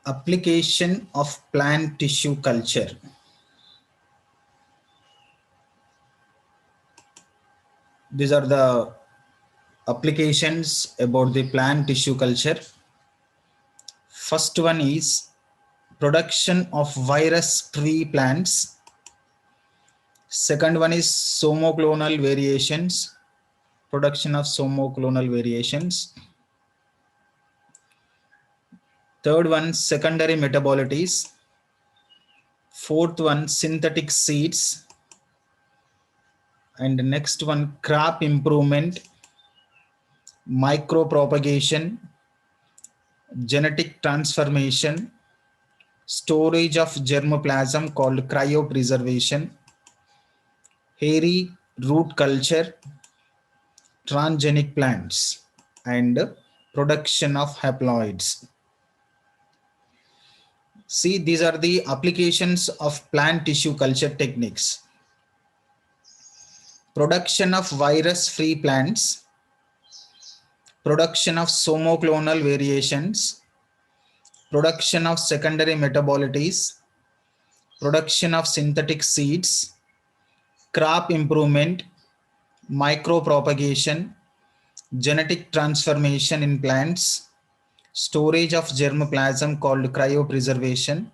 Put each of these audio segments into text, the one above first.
Application of plant tissue culture. These are the applications about the plant tissue culture. First one is production of virus-free plants. Second one is somoclonal variations, production of somoclonal variations. Third one, secondary metabolites. Fourth one, synthetic seeds. And the next one, crop improvement, micropropagation, genetic transformation, storage of germplasm called cryopreservation, hairy root culture, transgenic plants, and production of haploids. See, these are the applications of plant tissue culture techniques. Production of virus-free plants, production of somoclonal variations, production of secondary metabolites, production of synthetic seeds, crop improvement, micropropagation, genetic transformation in plants, storage of germplasm called cryopreservation,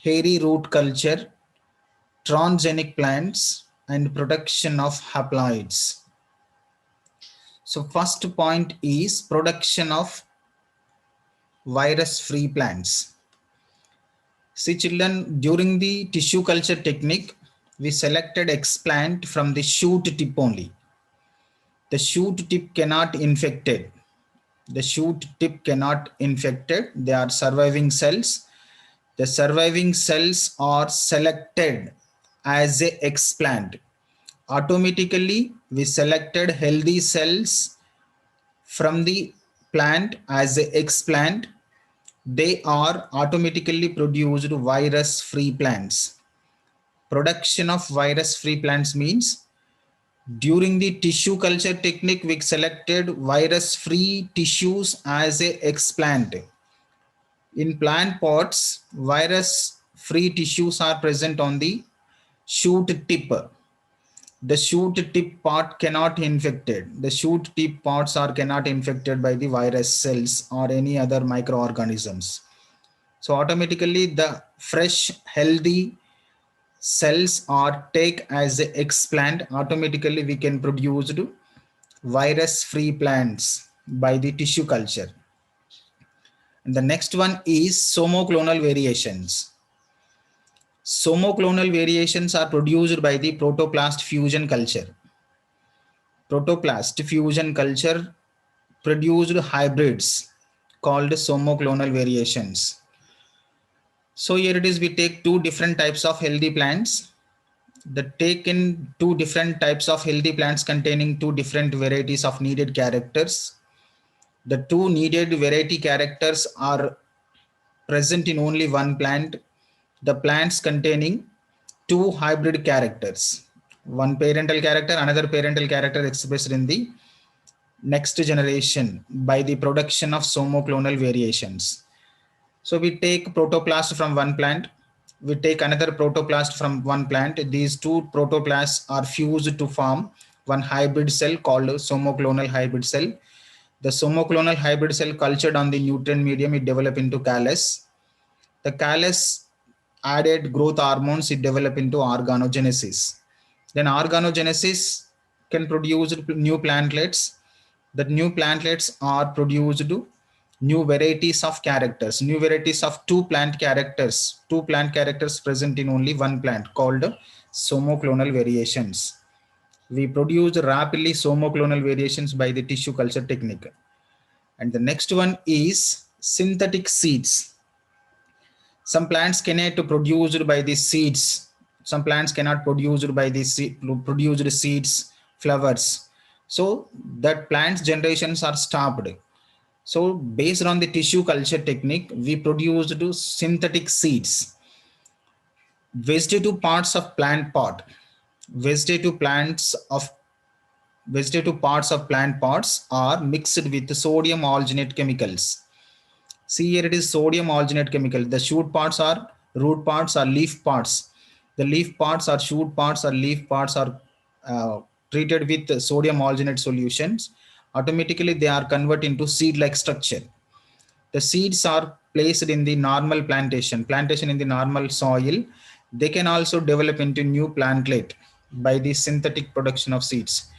hairy root culture, transgenic plants, and production of haploids. So first point is production of virus-free plants. See children, during the tissue culture technique, we selected explant from the shoot tip only. The shoot tip cannot infected. The shoot tip cannot infected. They are surviving cells. The surviving cells are selected as a explant. Automatically, we selected healthy cells from the plant as a explant. They are automatically produced virus-free plants. Production of virus-free plants means during the tissue culture technique, we selected virus-free tissues as a explant. In plant pots, virus-free tissues are present on the shoot tip. The shoot tip part cannot infected. The shoot tip parts are cannot infected by the virus cells or any other microorganisms. So automatically the fresh healthy cells are take as a explant. Automatically we can produce virus free plants by the tissue culture. And the next one is somoclonal variations. Somoclonal variations are produced by the protoplast fusion culture. Protoplast fusion culture produced hybrids called somoclonal variations. So here it is, we take two different types of healthy plants. The taken two different types of healthy plants containing two different varieties of needed characters. The two needed variety characters are present in only one plant. The plants containing two hybrid characters. One parental character, another parental character expressed in the next generation by the production of somoclonal variations. So we take protoplast from one plant, we take another protoplast from one plant. These two protoplasts are fused to form one hybrid cell called somoclonal hybrid cell. The somoclonal hybrid cell cultured on the nutrient medium, it developed into callus. The callus added growth hormones, it developed into organogenesis. Then organogenesis can produce new plantlets. The new plantlets are produced new varieties of characters, new varieties of two plant characters present in only one plant called somoclonal variations. We produce rapidly somoclonal variations by the tissue culture technique. And the next one is synthetic seeds. Some plants cannot produce by the seeds. Some plants cannot produce by the produced seeds, flowers. So that plants generations are stopped. So based on the tissue culture technique, we produced synthetic seeds. Vegetative parts of plant pot. Vegetative parts of plant pots are mixed with sodium alginate chemicals. See here, it is sodium alginate chemical. The shoot parts are root parts or leaf parts. The leaf parts or shoot parts or leaf parts are treated with sodium alginate solutions. Automatically, they are converted into seed-like structure. The seeds are placed in the normal plantation in the normal soil. They can also develop into new plantlet by the synthetic production of seeds.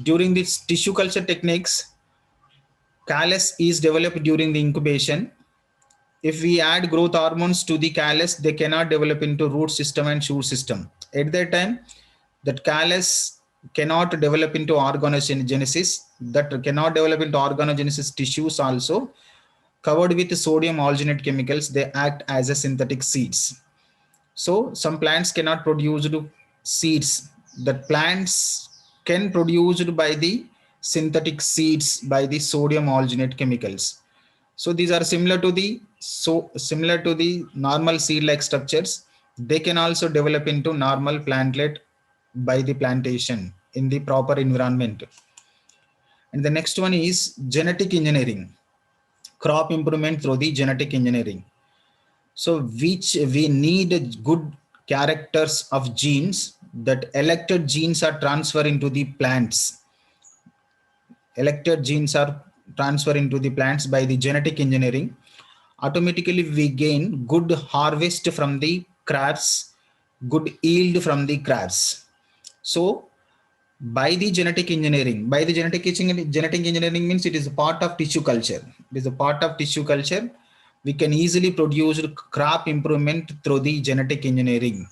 During these tissue culture techniques, callus is developed during the incubation. If we add growth hormones to the callus, they cannot develop into root system and shoot system. At that time, that callus cannot develop into organogenesis, that cannot develop into organogenesis tissues also. Covered with sodium alginate chemicals, they act as a synthetic seeds. So some plants cannot produce seeds. That plants can produced by the synthetic seeds by the sodium alginate chemicals. So these are similar to the normal seed like structures. They can also develop into normal plantlet by the plantation in the proper environment. And the next one is genetic engineering, crop improvement through the genetic engineering. So which we need good characters of genes, that elected genes are transferred into the plants. Elected genes are transferred into the plants by the genetic engineering. Automatically we gain good harvest from the crops, good yield from the crops. So genetic engineering means it is a part of tissue culture. It is a part of tissue culture. We can easily produce crop improvement through the genetic engineering.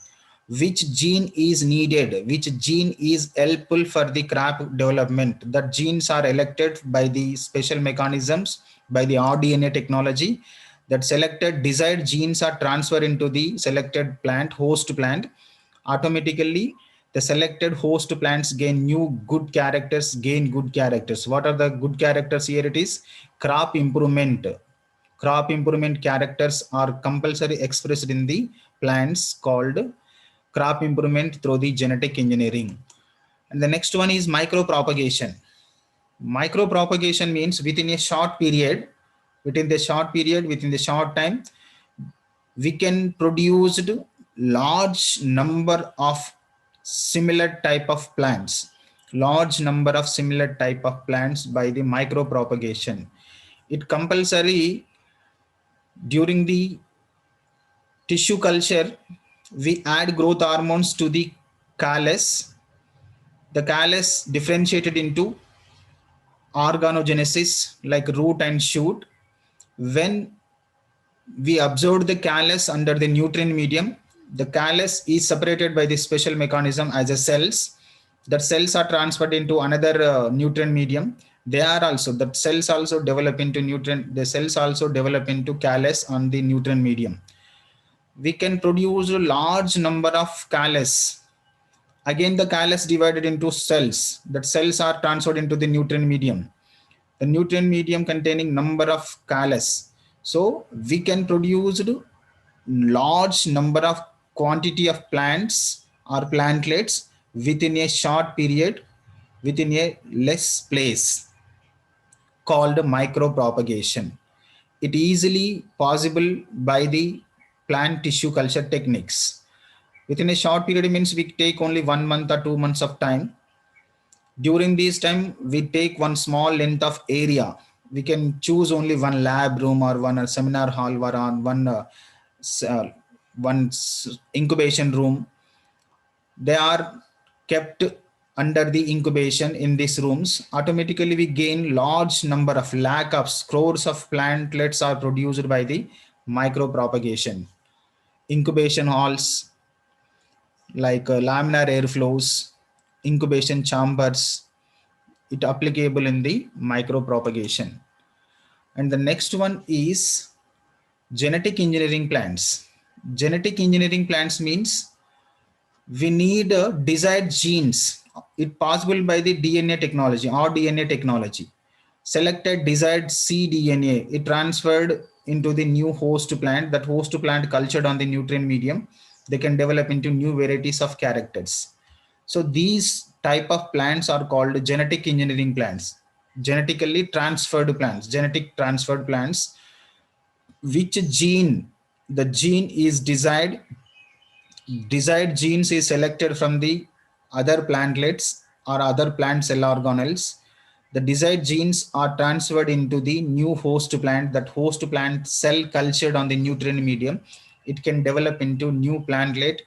Which gene is needed, which gene is helpful for the crop development, that genes are elected by the special mechanisms by the rDNA technology. That selected desired genes are transferred into the selected host plant. Automatically the selected host plants gain good characters. What are the good characters? Here it is crop improvement characters are compulsory expressed in the plants called crop improvement through the genetic engineering. And the next one is micropropagation. Micropropagation means within the short time, we can produce large number of similar type of plants, by the micropropagation. It compulsory during the tissue culture, we add growth hormones to the callus. The callus differentiated into organogenesis like root and shoot. When we observed the callus under the nutrient medium, the callus is separated by the special mechanism as a cells. That cells are transferred into another nutrient medium. They are also that cells also develop into nutrient. The cells also develop into callus on the nutrient medium. We can produce a large number of callus. Again, the callus divided into cells. That cells are transferred into the nutrient medium. The nutrient medium containing number of callus. So we can produce large number of quantity of plants or plantlets within a short period, within a less place, called micropropagation. It easily possible by the plant tissue culture techniques. Within a short period means we take only 1 month or 2 months of time. During this time, we take one small length of area. We can choose only one lab room or one seminar hall or on uh, one incubation room. They are kept under the incubation in these rooms. Automatically, we gain large number of lakh of crores of plantlets are produced by the micropropagation. Incubation halls like laminar airflows, incubation chambers, it applicable in the micropropagation. And the next one is genetic engineering plants. Genetic engineering plants means we need desired genes. It possible by the DNA technology or DNA technology. Selected desired cDNA, it transferred into the new host plant. That host plant cultured on the nutrient medium, they can develop into new varieties of characters. So these type of plants are called genetic engineering plants, genetic transferred plants. which gene, the gene is desired genes is selected from the other plantlets or other plant cell organelles. The desired genes are transferred into the new host plant. That host plant cell cultured on the nutrient medium, it can develop into new plantlet.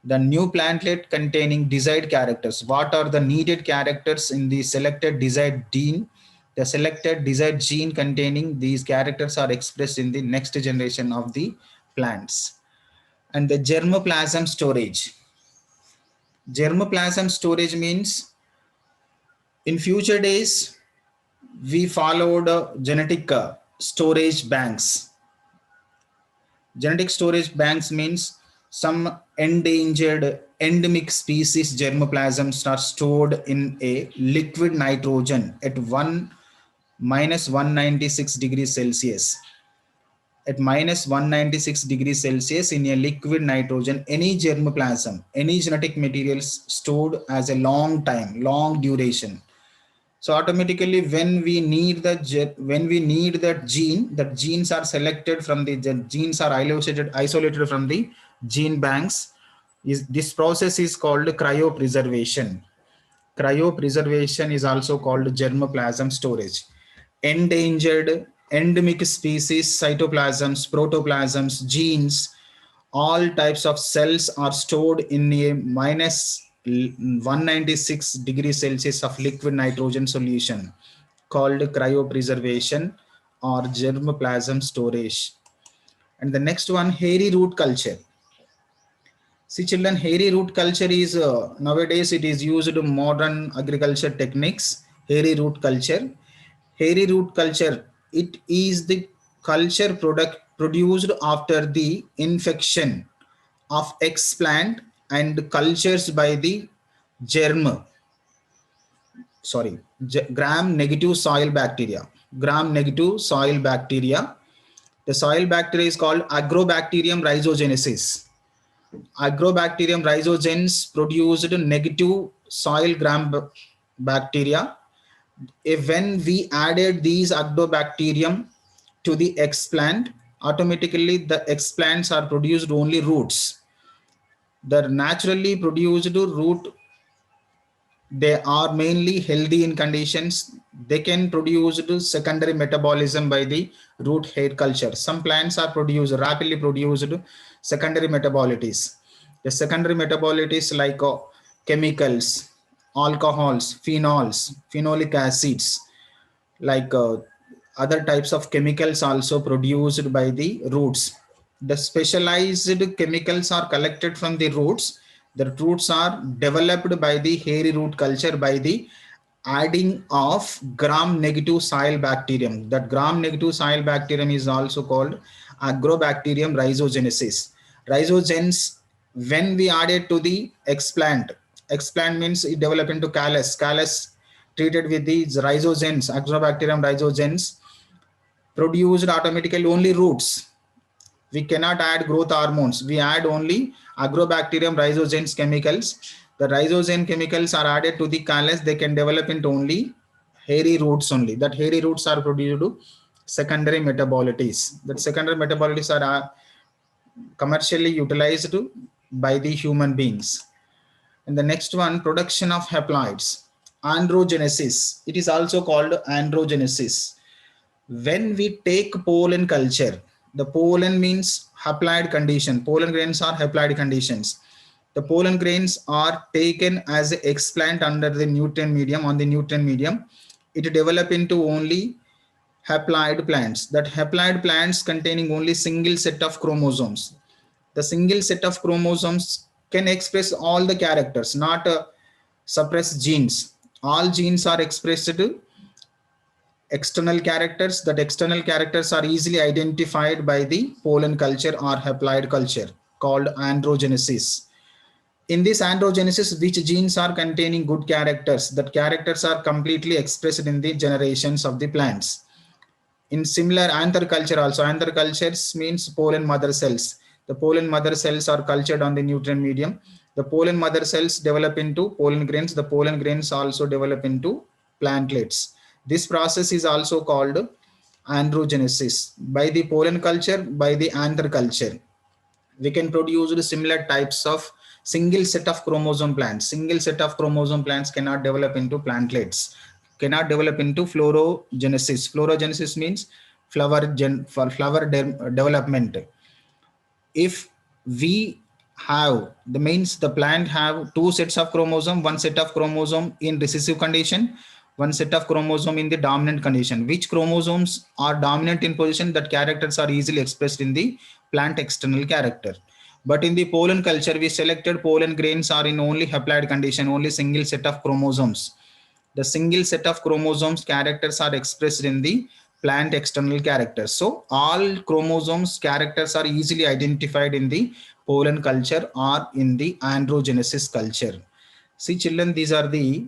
The new plantlet containing desired characters. What are the needed characters in the selected desired gene? The selected desired gene containing these characters are expressed in the next generation of the plants. And the germplasm storage. Germplasm storage means in future days we followed genetic storage banks. Genetic storage banks means some endangered endemic species germplasms are stored in a liquid nitrogen at 196 degrees Celsius. At minus 196 degrees Celsius in a liquid nitrogen, any germplasm, any genetic materials stored as a long time, long duration. So automatically when we need that gene, that genes are selected from the genes are isolated from the gene banks. This process is called cryopreservation. Cryopreservation is also called germplasm storage. Endangered endemic species cytoplasms, protoplasms, genes, all types of cells are stored in a minus 196 degrees Celsius of liquid nitrogen solution called cryopreservation or germplasm storage. And the next one, hairy root culture. See children, hairy root culture is nowadays it is used in modern agriculture techniques. Hairy root culture. Hairy root culture, it is the culture product produced after the infection of explant and cultures by the germ, gram negative soil bacteria. Gram negative soil bacteria. The soil bacteria is called Agrobacterium rhizogenesis. Agrobacterium rhizogens produced negative soil gram bacteria. If when we added these Agrobacterium to the explant, automatically the explants are produced only roots. The naturally produced root, they are mainly healthy in conditions. They can produce secondary metabolism by the root hair culture. Some plants are produced rapidly produced secondary metabolites. The secondary metabolites like chemicals, alcohols, phenols, phenolic acids, like other types of chemicals also produced by the roots. The specialized chemicals are collected from the roots. The roots are developed by the hairy root culture by the adding of gram negative soil bacterium. That gram negative soil bacterium is also called Agrobacterium rhizogenesis. Rhizogens, when we add it to the explant means it develop into callus treated with these rhizogens, Agrobacterium rhizogens, produced automatically only roots. We cannot add growth hormones. We add only Agrobacterium rhizogens chemicals. The rhizogen chemicals are added to the callus. They can develop into only hairy roots only. That hairy roots are produced to secondary metabolites. That secondary metabolites are commercially utilized by the human beings. And the next one, production of haploids. Androgenesis. It is also called androgenesis. When we take pollen culture, the pollen means haploid condition. Pollen grains are haploid conditions. The pollen grains are taken as an explant under the nutrient medium. On the nutrient medium, it develop into only haploid plants. That haploid plants containing only single set of chromosomes. The single set of chromosomes can express all the characters, not suppress genes. All genes are expressed external characters. That external characters are easily identified by the pollen culture or haploid culture called androgenesis. In this androgenesis, which genes are containing good characters, that characters are completely expressed in the generations of the plants. In similar anther culture also, anther cultures means pollen mother cells. The pollen mother cells are cultured on the nutrient medium. The pollen mother cells develop into pollen grains. The pollen grains also develop into plantlets. This process is also called androgenesis. By the pollen culture, by the anther culture, we can produce similar types of single set of chromosome plants. Single set of chromosome plants cannot develop into plantlets, cannot develop into florogenesis. Florogenesis means for flower development. If we have the means the plant have two sets of chromosome, one set of chromosome in recessive condition, one set of chromosome in the dominant condition. Which chromosomes are dominant in position, that characters are easily expressed in the plant external character. But in the pollen culture, we selected pollen grains are in only haploid condition, only single set of chromosomes. The single set of chromosomes characters are expressed in the plant external characters. So all chromosomes characters are easily identified in the pollen culture or in the androgenesis culture. See children, these are the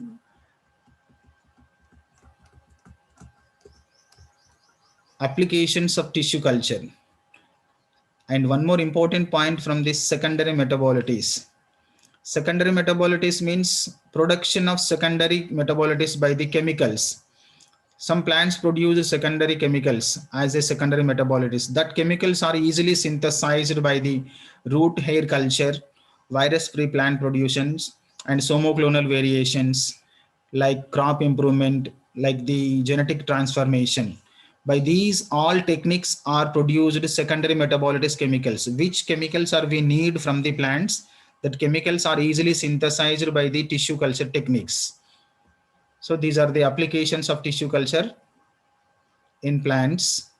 applications of tissue culture. And one more important point from this secondary metabolites. Secondary metabolites means production of secondary metabolites by the chemicals. Some plants produce secondary chemicals as a secondary metabolites. That chemicals are easily synthesized by the root hair culture, virus-free plant productions, and somoclonal variations like crop improvement, like the genetic transformation. By these all techniques are produced secondary metabolites chemicals. Which chemicals are we need from the plants? That chemicals are easily synthesized by the tissue culture techniques. So these are the applications of tissue culture in plants.